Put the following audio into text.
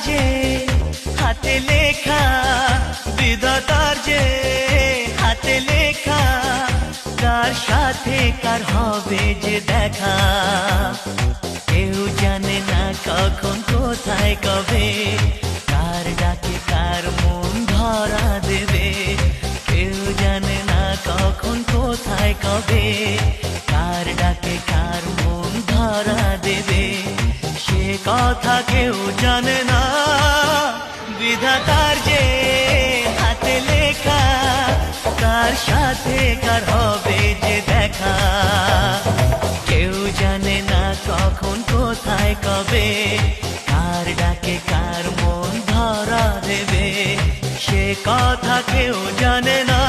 যে হাতে লেখা, বিধাতার যে হাতে লেখা, কার সাথে কার হবে যে দেখা। কেউ জানে না কখন কোথায় কবে, কার ডাকে কার মন ধরা দেবে। কেউ জানে না কখন কোথায় কবে, কার ডাকে কার মন ধরা দেবে। সে কথা কেউ জানে না, বিধাতার যে হাতে লেখা, কার সাথে কার হবে যে দেখা। কেউ জানে না কখন কোথায় কবে, কার ডাকে কার মন ধরা দেবে। সে কথা কেউ জানে না।